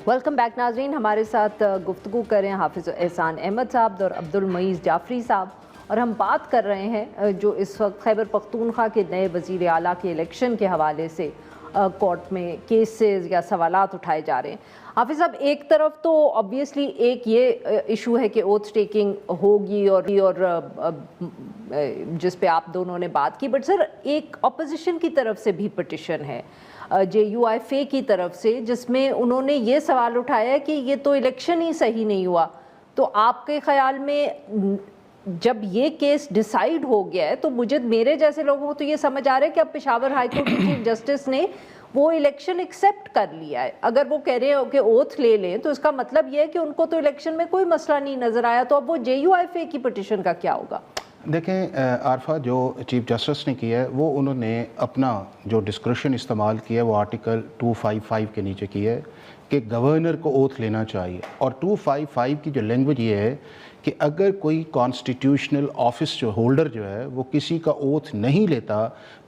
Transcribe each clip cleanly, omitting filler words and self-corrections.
Welcome back नाजरीन, हमारे साथ गुफ्तगू कर रहे हैं हाफिज़ एहसान अहमद साहब और अब्दुल मुईज़ जाफरी साहब, और हम बात कर रहे हैं जो इस वक्त खैबर पख्तूनख्वा के नए वज़ीर आला के इलेक्शन के हवाले से कोर्ट में केसेस या सवालात उठाए जा रहे हैं। हाफिज़ साहब, एक तरफ तो ऑब्वियसली एक ये इशू है कि ओथ टेकिंग होगी और जिस पे आप दोनों ने बात की, बट सर एक अपोजिशन की तरफ से भी पिटिशन है JUIFA की तरफ से, जिसमें उन्होंने ये सवाल उठाया कि ये तो इलेक्शन ही सही नहीं हुआ। तो आपके ख्याल में जब ये केस डिसाइड हो गया है तो मेरे जैसे लोगों को तो ये समझ आ रहा है कि अब पेशावर हाई कोर्ट के चीफ जस्टिस ने वो इलेक्शन एक्सेप्ट कर लिया है। अगर वो कह रहे हो कि ओथ ले लें तो इसका मतलब ये है कि उनको तो इलेक्शन में कोई मसला नहीं नज़र आया, तो अब वो JUIFA की पिटिशन का क्या होगा? देखें आरफा, जो चीफ जस्टिस ने किया है वो उन्होंने अपना जो डिस्क्रिप्शन इस्तेमाल किया है वो आर्टिकल 255 के नीचे किया है कि गवर्नर को ओथ लेना चाहिए। और 255 की जो लैंग्वेज ये है कि अगर कोई कॉन्स्टिट्यूशनल ऑफिस जो होल्डर जो है वो किसी का ओथ नहीं लेता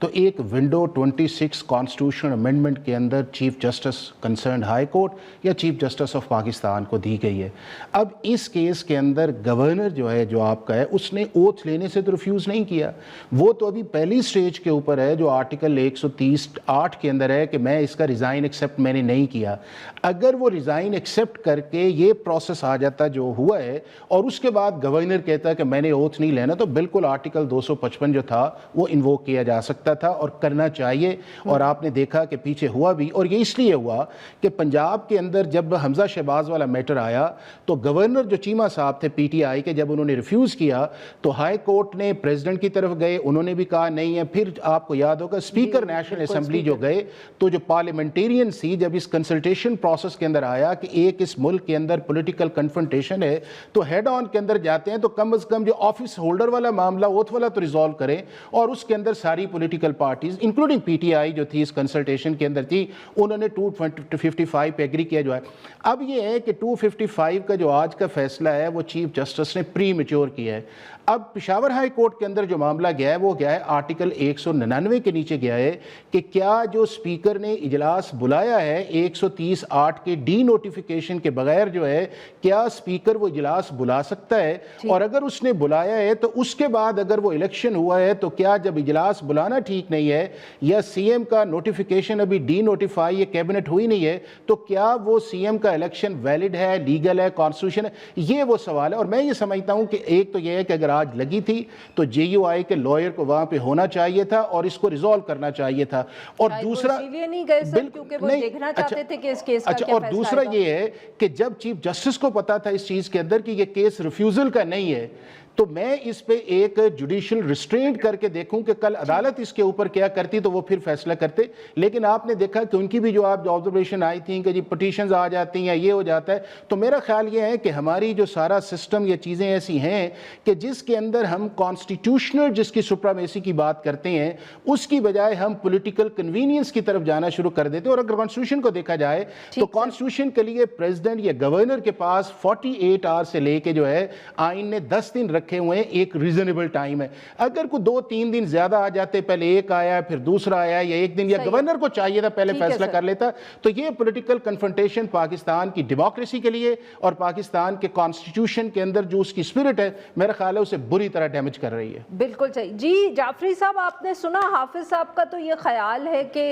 तो एक विंडो 26 कॉन्स्टिट्यूशनल अमेंडमेंट के अंदर chief justice concern high court या चीफ जस्टिस ऑफ पाकिस्तान को दी गई है। अब इस केस के अंदर गवर्नर जो है, जो आपका है, उसने ओथ लेने से तो रिफ्यूज़ नहीं किया। वो तो अभी पहली स्टेज के ऊपर है जो आर्टिकल 130(8) के अंदर है कि मैं इसका रिज़ाइन एक्सेप्ट मैंने नहीं किया। अगर वो रिज़ाइन एक्सेप्ट करके ये प्रोसेस आ जाता जो हुआ है और उसके बाद गवर्नर कहता है कि मैंने ओथ नहीं लेना, तो बिल्कुल आर्टिकल 255 जो था वो इन्वोक किया जा सकता था और करना चाहिए। और आपने देखा कि पीछे हुआ भी, और ये इसलिए हुआ कि पंजाब के अंदर जब हमजा शहबाज वाला मैटर आया तो गवर्नर जो चीमा साहब थे PTI के, जब उन्होंने रिफ्यूज़ किया तो हाई कोर्ट ने प्रेसिडेंट की तरफ गए, उन्होंने भी कहा नहीं है। फिर आपको याद होगा स्पीकर नेशनल असेंबली जो गए, तो जो पार्लियामेंटेरियन सी जब इस कंसल्टेशन प्रोसेस के अंदर आया कि एक इस मुल्क के अंदर पॉलिटिकल कन्फ्रंटेशन है तो हेड ऑन के अंदर जाते हैं तो कम से कम जो ऑफिस होल्डर वाला मामला ओथ वाला तो रिजॉल्व करें, और उसके अंदर सारी पॉलिटिकल पार्टीज इंक्लूडिंग PTI जो थी इस कंसल्टेशन के अंदर थी, उन्होंने 255 पे एग्री किया जो है। अब ये है कि 255 का जो आज का फैसला है वो चीफ जस्टिस ने प्री मैच्योर किया है। अब पेशावर हाई कोर्ट के अंदर जो मामला गया है वो गया है आर्टिकल 199 के नीचे गया है कि क्या जो स्पीकर ने इजलास बुलाया है 130(8) के डी नोटिफिकेशन के बगैर जो है, क्या स्पीकर वो इजलास बुला सकता है? और अगर उसने बुलाया है तो उसके बाद अगर वो इलेक्शन हुआ है तो क्या जब इजलास बुलाना ठीक नहीं है या CM का नोटिफिकेशन अभी डी नोटिफाई ये कैबिनेट हुई नहीं है तो क्या वो CM का इलेक्शन वैलिड है, लीगल है, कॉन्स्टिट्यूशन है? ये वो सवाल है। और मैं ये समझता हूँ कि एक तो ये है कि अगर आज लगी थी तो JUI के लॉयर को वहां पे होना चाहिए था और इसको रिजॉल्व करना चाहिए था। और दूसरा नहीं गए सर, क्योंकि वो देखना चाहते थे कि इस केस का क्या और दूसरा ये है कि जब चीफ जस्टिस को पता था इस चीज के अंदर कि ये केस रिफ्यूजल का नहीं है, तो मैं इस पे एक जुडिशियल रिस्ट्रेंट करके देखूं कि कल अदालत इसके ऊपर क्या करती तो वो फिर फैसला करते। लेकिन आपने देखा कि उनकी भी जो आप ऑब्जर्वेशन आई थी कि जी पिटीशंस आ जाती हैं, ये हो जाता है। तो मेरा ख्याल ये है कि हमारी जो सारा सिस्टम, ये चीज़ें ऐसी हैं कि जिसके अंदर हम कॉन्स्टिट्यूशनल जिसकी सुप्रीमेसी की बात करते हैं उसकी बजाय हम पॉलिटिकल कन्वीनियंस की तरफ जाना शुरू कर देते हैं। और अगर कॉन्स्टिट्यूशन को देखा जाए तो कॉन्स्टिट्यूशन के लिए प्रेसिडेंट या गवर्नर के पास 48 आवर्स से लेके जो है आइन ने 10 दिन रखे हुए हैं, एक रीजनेबल टाइम है। अगर कोई 2-3 दिन ज्यादा आ जाते, पहले एक आया फिर दूसरा आया, या एक दिन, या गवर्नर को चाहिए था पहले फैसला कर लेता, तो ये पॉलिटिकल कन्फ्रंटेशन पाकिस्तान की डेमोक्रेसी के लिए और पाकिस्तान के कॉन्स्टिट्यूशन के अंदर जो उसकी स्पिरिट है, मेरा ख्याल है उसे बुरी तरह डैमेज कर रही है। बिल्कुल सही जी। जाफरी साहब, आपने सुना हाफिज साहब का तो ये ख्याल है कि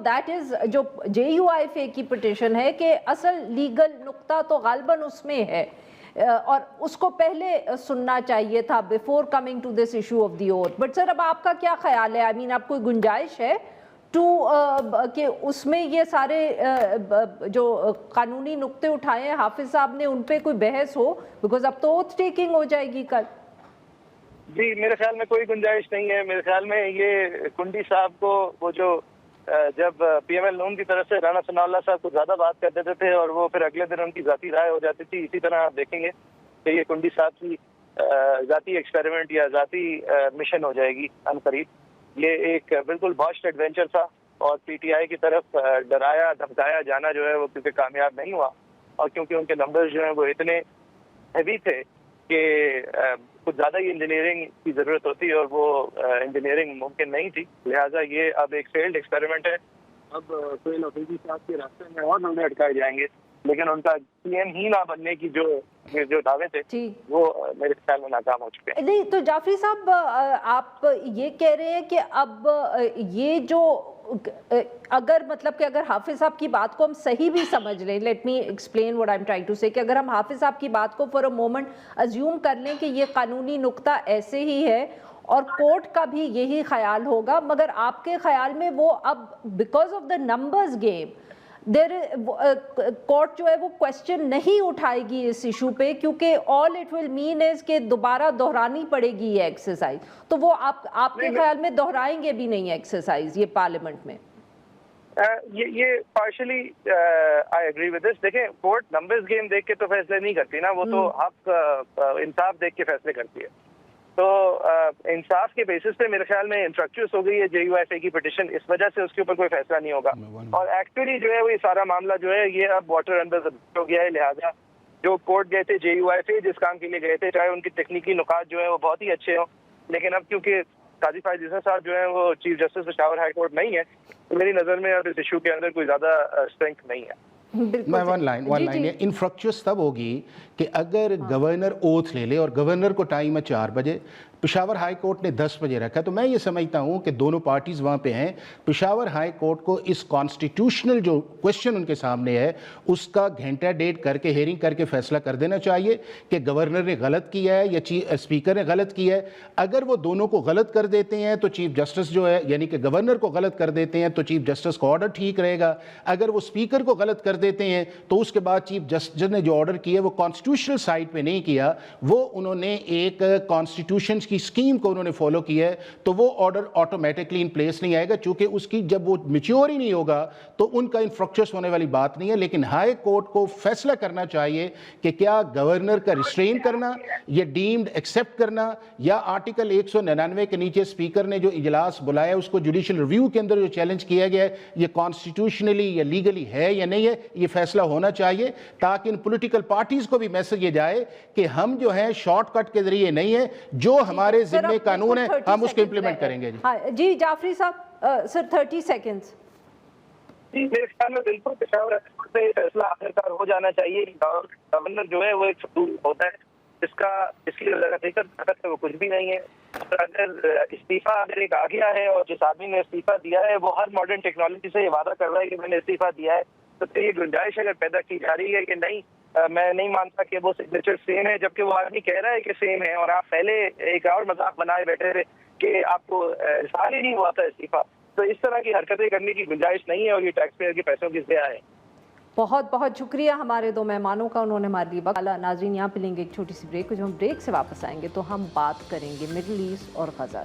दैट इज जो JUIFA की पिटीशन है कि असल लीगल नुक्ता तो गालिबन उसमें है और उसको पहले सुनना चाहिए था before coming to this issue of the oath. But sir, अब आपका क्या ख्याल है? आई मीन, आप कोई गुंजाइश है कि उसमें ये सारे जो कानूनी नुक्ते उठाए हैं हाफिज साहब ने, उन पे कोई बहस हो? बिकॉज अब तो ओथ टेकिंग हो जाएगी कल। जी, मेरे ख्याल में कोई गुंजाइश नहीं है। मेरे ख्याल में ये कुंडी साहब को वो जो जब PML नून की तरफ से राना सनाउल्लाह साहब को ज्यादा बात कर देते थे और वो फिर अगले दिन उनकी जाती राय हो जाती थी, इसी तरह आप देखेंगे कि ये कुंडी साहब की जाती एक्सपेरिमेंट या जाती मिशन हो जाएगी अनकरीब। ये एक बिल्कुल बॉस्ट एडवेंचर था और PTI की तरफ डराया धमकाया जाना जो है वो क्योंकि कामयाब नहीं हुआ और क्योंकि उनके नंबर्स जो हैं वो इतने हैवी थे कि कुछ ज़्यादा ही इंजीनियरिंग की ज़रूरत होती और वो इंजीनियरिंग मुमकिन नहीं थी। लिहाजा ये अब एक फेल्ड एक्सपेरिमेंट है। अब कोई अफरीदी साहब के रास्ते में और नंबर अटकाए जाएंगे لیکن ان کا PM ہی نہ بننے کی جو دعوے تھے جی وہ میرے خیال میں ناکام ہو چکے ہیں. نہیں تو جعفری صاحب آپ یہ کہہ رہے ہیں کہ اب یہ جو اگر مطلب کہ اگر حافظ صاحب کی بات کو ہم صحیح بھی سمجھ لیں, let me explain what I'm trying to say, کہ اگر ہم حافظ صاحب کی بات کو فور اے مومنٹ ازیوم کر لیں کہ یہ قانونی نقطہ ایسے ہی ہے اور کورٹ کا بھی یہی خیال ہوگا, مگر آپ کے خیال میں وہ اب because of the numbers game court جو ہے وہ کوشچن نہیں اٹھائے گی اس ایشو پہ, کیونکہ آل اٹ ول مین از کہ دوبارہ دہرانی پڑے گی یہ ایکسرسائز, تو وہ آپ کے خیال میں دہرائیں گے بھی نہیں ایکسرسائز یہ پارلیمنٹ میں؟ یہ partially I agree with this. دیکھیں کورٹ نمبرز گیم دیکھ کے تو فیصلے نہیں کرتی نا, وہ تو حق انصاف دیکھ کے فیصلے کرتی ہے. تو انصاف کے بیسس پہ میرے خیال میں انفرکچوس ہو گئی ہے JUIFA کی پٹیشن, اس وجہ سے اس کے اوپر کوئی فیصلہ نہیں ہوگا. اور ایکچولی جو ہے وہ یہ سارا معاملہ جو ہے یہ اب واٹر انڈر ہو گیا ہے. لہٰذا جو کورٹ گئے تھے JUIFA جس کام کے لیے گئے تھے, چاہے ان کی تکنیکی نکات جو ہے وہ بہت ہی اچھے ہوں, لیکن اب کیونکہ قاضی فائز حسن صاحب جو ہیں وہ chief justice Peshawar high court نہیں ہے, تو میری نظر میں اب اس ایشو کے اندر کوئی زیادہ اسٹرینتھ نہیں ہے. میں ون لائن انفرکچوس تب ہوگی کہ اگر گورنر اوتھ لے لے, اور گورنر کو ٹائم ہے 4 بجے, پشاور ہائی کورٹ نے 10 بجے رکھا, تو میں یہ سمجھتا ہوں کہ دونوں پارٹیز وہاں پہ ہیں. پشاور ہائی کورٹ کو اس کانسٹیٹیوشنل جو کویشچن ان کے سامنے ہے اس کا گھنٹہ ڈیٹ کر کے ہیئرنگ کر کے فیصلہ کر دینا چاہیے کہ گورنر نے غلط کیا ہے یا اسپیکر نے غلط کیا ہے. اگر وہ دونوں کو غلط کر دیتے ہیں تو چیف جسٹس جو ہے یعنی کہ گورنر کو غلط کر دیتے ہیں تو چیف جسٹس کا آرڈر ٹھیک رہے گا. اگر وہ اسپیکر کو غلط کر دیتے ہیں تو اس کے بعد چیف جسٹس نے جو آرڈر کیا وہ کانسٹیٹیوشنل سائٹ پہ نہیں کیا, وہ انہوں نے ایک کانسٹیٹیوشن کی اسکیم کو انہوں نے فالو کیا ہے, تو وہ آرڈر آٹومیٹکلی ان پلیس نہیں آئے گا, چونکہ اس کی جب وہ میچور ہی نہیں ہوگا تو ان کا انفرکچوس ہونے والی بات نہیں ہے. لیکن ہائی کورٹ کو فیصلہ کرنا چاہیے کہ کیا گورنر کا ریسٹرین کرنا یا ڈیمڈ ایکسیپٹ کرنا, یا آرٹیکل 199 کے نیچے اسپیکر نے جو اجلاس بلایا اس کو جوڈیشل ریویو کے اندر جو چیلنج کیا گیا ہے یہ کانسٹیٹیوشنلی یا لیگلی ہے یا نہیں ہے, یہ فیصلہ ہونا چاہیے تاکہ ان پولیٹیکل پارٹیز کو بھی میسج یہ جائے کہ ہم جو ہیں شارٹ کٹ کے ذریعے نہیں ہیں, جو ہمارے ذمہ قانون ہے ہم اس کو امپلیمنٹ کریں گے. جی جعفری صاحب سر 30 سیکنڈز. جی میرے خیال میں بالکل پشاور ہائی کورٹ میں فیصلہ آخرکار ہو جانا چاہیے. گورنر جو ہے وہ ایک فضول ہوتا ہے جس کی حقیقت وہ کچھ بھی نہیں ہے. اگر استعفیٰ اگر ایک آ گیا ہے اور جس آدمی نے استعفیٰ دیا ہے وہ ہر ماڈرن ٹیکنالوجی سے یہ وعدہ کر رہا ہے کہ میں نے استعفیٰ دیا ہے, تو پھر یہ گنجائش اگر پیدا کی جا رہی ہے کہ نہیں میں نہیں مانتا کہ وہ سگنیچر سیم ہے, جبکہ وہ آدمی کہہ رہا ہے کہ سیم ہے, اور آپ پہلے ایک اور مذاق بنائے بیٹھے تھے کہ آپ کو احساس ہی نہیں ہوا تھا استعفیٰ. تو اس طرح کی حرکتیں کرنے کی گنجائش نہیں ہے, اور یہ ٹیکس پیئر کے پیسوں کی ضیاع ہے. بہت بہت شکریہ ہمارے 2 مہمانوں کا, انہوں نے ہمارے لیے وقت. ناظرین یہاں پہ لیں گے ایک چھوٹی سی بریک, جب ہم بریک سے واپس آئیں گے تو ہم بات کریں گے مڈل ایسٹ اور غزہ.